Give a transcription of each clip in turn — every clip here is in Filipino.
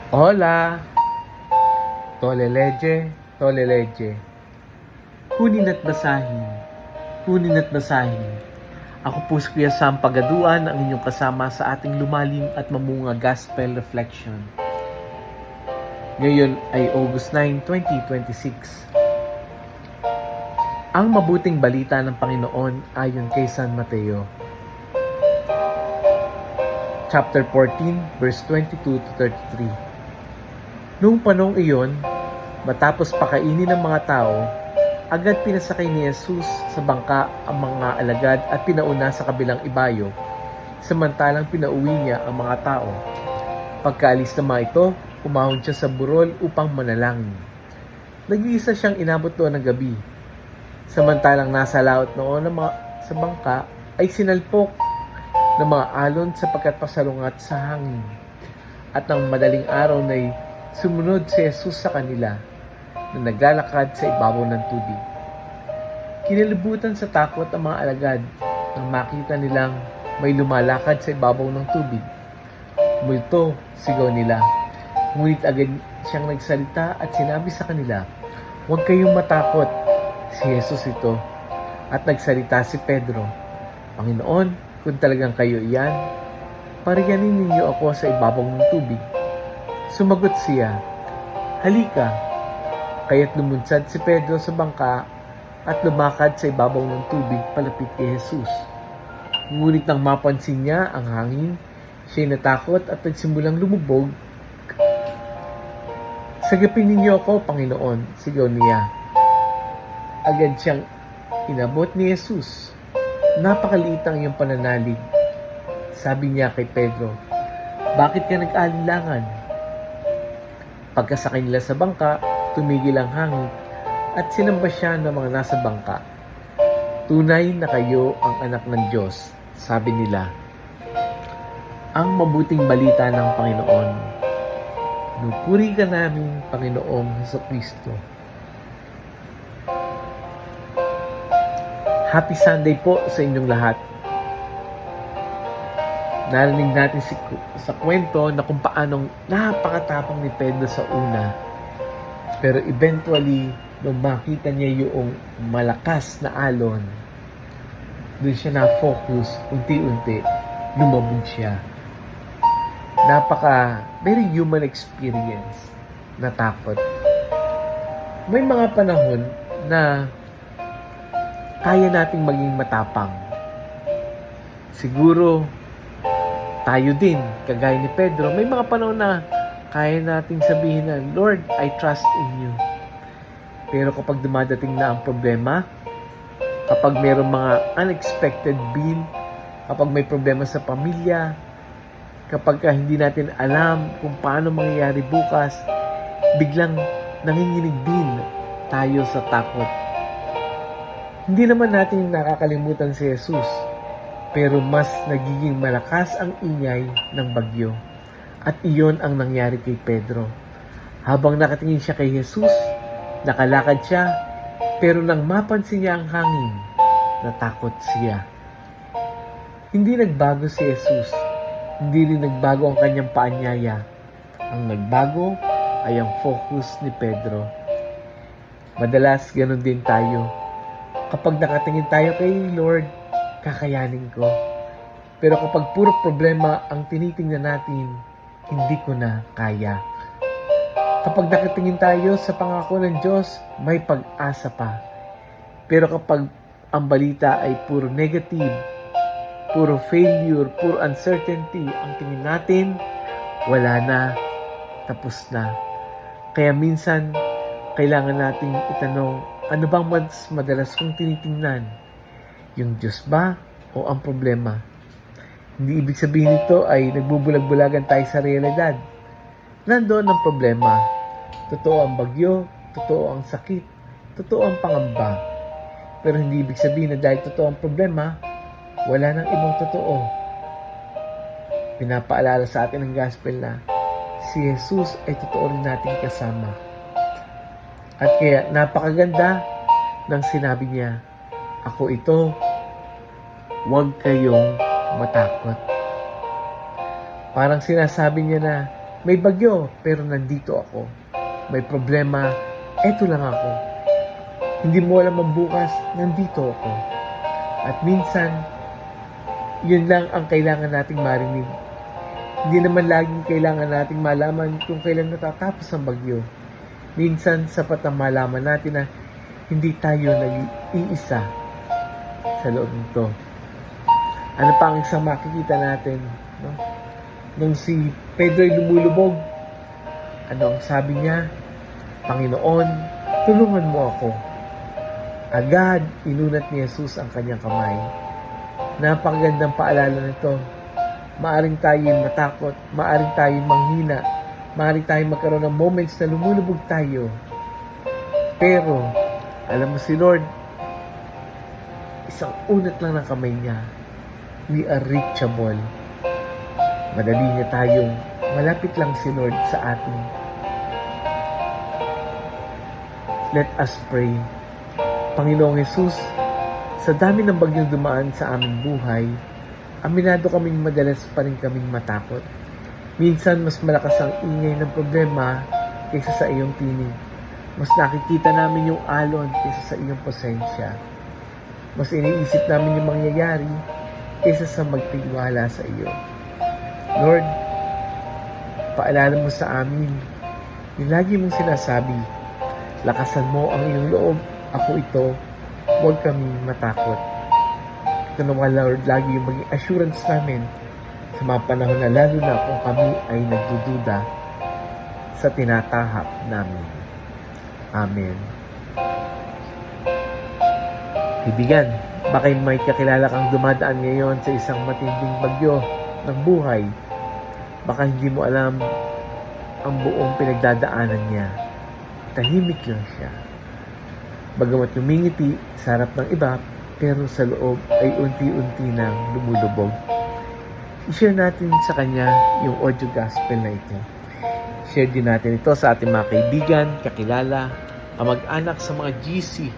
Hola! Toleleche, toleleche. Kunin at basahin. Kunin at basahin. Ako po si Kuya Sam Pagaduan, ang inyong kasama sa ating lumalim at mamunga Gospel Reflection. Ngayon ay August 9, 2026. Ang mabuting balita ng Panginoon ayon kay San Mateo. Chapter 14, verse 22 to 33. Noong panong iyon, matapos pakainin ng mga tao, agad pinasakay ni Jesus sa bangka ang mga alagad at pinauna sa kabilang ibayo, samantalang pinauwi niya ang mga tao. Pagkaalis ng mga ito, umahon siya sa burol upang manalangin. Nag-iisa siyang inabot doon ng gabi. Samantalang nasa laot noon sa bangka ay sinalpok ng mga alon sapagkat pasalungat sa hangin. At ng madaling araw na sumunod si Jesus sa kanila na naglalakad sa ibabaw ng tubig. Kinalibutan sa takot ang mga alagad nang makita nilang may lumalakad sa ibabaw ng tubig. Multo, sigaw nila. Ngunit agad siyang nagsalita at sinabi sa kanila, "Huwag kayong matakot, si Jesus ito." At nagsalita si Pedro, "Panginoon, kung talagang kayo iyan, pariyanin ninyo ako sa ibabaw ng tubig." Sumagot siya, "Halika." Kaya't lumunsad si Pedro sa bangka at lumakad sa ibabaw ng tubig palapit kay Jesus. Ngunit nang mapansin niya ang hangin, siya'y natakot at nagsimulang lumubog. "Sagapin ninyo ako, Panginoon," sigaw niya. Agad siyang inabot ni Jesus. "Napakaliit ang iyong pananalig." Sabi niya kay Pedro, "Bakit ka nag-alinlangan?" Pagkasakay nila sa bangka, tumigil ang hangin at sinamba siya ng mga nasa bangka. "Tunay na kayo ang anak ng Diyos," sabi nila. Ang mabuting balita ng Panginoon. Nupuri ka namin, Panginoong Hesukristo. Happy Sunday po sa inyong lahat. Narinig natin sa kwento na kung paanong napakatapang ni Pedro sa una. Pero eventually, nung makita niya yung malakas na alon, doon siya na-focus, unti-unti, lumabog siya. Very human experience na takot. May mga panahon na kaya nating maging matapang. Siguro, tayo din, kagaya ni Pedro, may mga panahon na kaya nating sabihin na, "Lord, I trust in you." Pero kapag dumadating na ang problema, kapag mayroong mga unexpected bill, kapag may problema sa pamilya, kapag hindi natin alam kung paano mangyayari bukas, biglang nanginginig din tayo sa takot. Hindi naman natin nakakalimutan si Jesus, pero mas nagiging malakas ang ingay ng bagyo. At iyon ang nangyari kay Pedro. Habang nakatingin siya kay Jesus, nakalakad siya, pero nang mapansin niya ang hangin, natakot siya. Hindi nagbago si Jesus. Hindi rin nagbago ang kanyang paanyaya. Ang nagbago ay ang focus ni Pedro. Madalas ganun din tayo. Kapag nakatingin tayo kay Lord, kakayanin ko. Pero kapag puro problema ang tinitingnan natin, hindi ko na kaya. Kapag nakatingin tayo sa pangako ng Diyos, may pag-asa pa. Pero kapag ang balita ay puro negative, puro failure, puro uncertainty, ang tingin natin, wala na, tapos na. Kaya minsan, kailangan nating itanong, ano bang mas madalas kong tinitingnan? Yung Diyos ba o ang problema? Hindi ibig sabihin nito ay nagbubulag-bulagan tayo sa realidad. Nandoon ang problema. Totoo ang bagyo, totoo ang sakit, totoo ang pangamba. Pero hindi ibig sabihin na dahil totoo ang problema, wala nang ibang totoo. Pinapaalala sa atin ng gospel na si Jesus ay totoo rin nating kasama. At kaya napakaganda ng sinabi niya, "Ako ito, huwag kayong matakot." Parang sinasabi niya na, May bagyo, pero nandito ako. May problema, eto lang ako. Hindi mo alam ang bukas, nandito ako. At minsan, yun lang ang kailangan nating marinig. Hindi naman laging kailangan nating malaman kung kailan natatapos ang bagyo. Minsan, sapat ang malaman natin na hindi tayo nag-iisa sa loob nito. Ano pa ang isang makikita natin? No? Nung si Pedro ay lumulubog, ano ang sabi niya? Panginoon, tulungan mo ako. Agad, inunat ni Jesus ang kanyang kamay. Napakagandang paalala nito. Maaring tayo matakot, maaring tayo manghina, maaring tayo magkaroon ng moments na lumulubog tayo. Pero, alam mo si Lord, isang unat lang ng kamay niya, we are reachable. Madali niya tayong malapit lang si Lord sa atin. Let us pray. Panginoong Jesus, sa dami ng bagyong dumaan sa aming buhay, aminado kaming madalas pa rin kaming matakot. Minsan mas malakas ang ingay ng problema kaysa sa iyong tinig. Mas nakikita namin yung alon kaysa sa iyong pasensya. Mas iniisip namin yung mangyayari kaysa sa magtiwala sa iyo. Lord, paalala mo sa amin yung lagi mong sinasabi, lakasan mo ang iyong loob, ako ito, huwag kaming matakot. Ito naman, Lord, lagi yung maging assurance namin sa mga panahon na lalo na kung kami ay nagdududa sa tinatahak namin. Amen. Kaibigan, baka may kakilala kang dumadaan ngayon sa isang matinding bagyo ng buhay. Baka hindi mo alam ang buong pinagdadaanan niya. Tahimik lang siya. Bagamat lumingiti sa harap ng iba, pero sa loob ay unti-unti nang lumulubog. I-share natin sa kanya yung audio gospel na ito. Share din natin ito sa ating mga kaibigan, kakilala, kamag-anak, sa mga GC,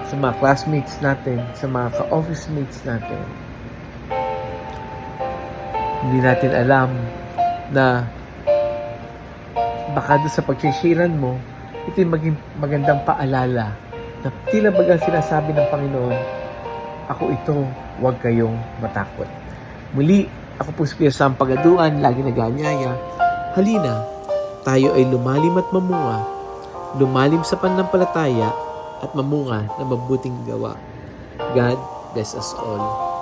sa mga classmates natin, sa mga ka-office mates natin. Hindi natin alam na baka doon sa pagsisharean mo, ito yung maging magandang paalala na tila bagang sinasabi ng Panginoon, ako ito, huwag kayong matakot. Muli, ako po si Kuya Sam Pagaduan, lagi nag-aanyaya. Halina, tayo ay lumalim at mamunga, lumalim sa pananampalataya at mamunga na mabuting gawa. God bless us all.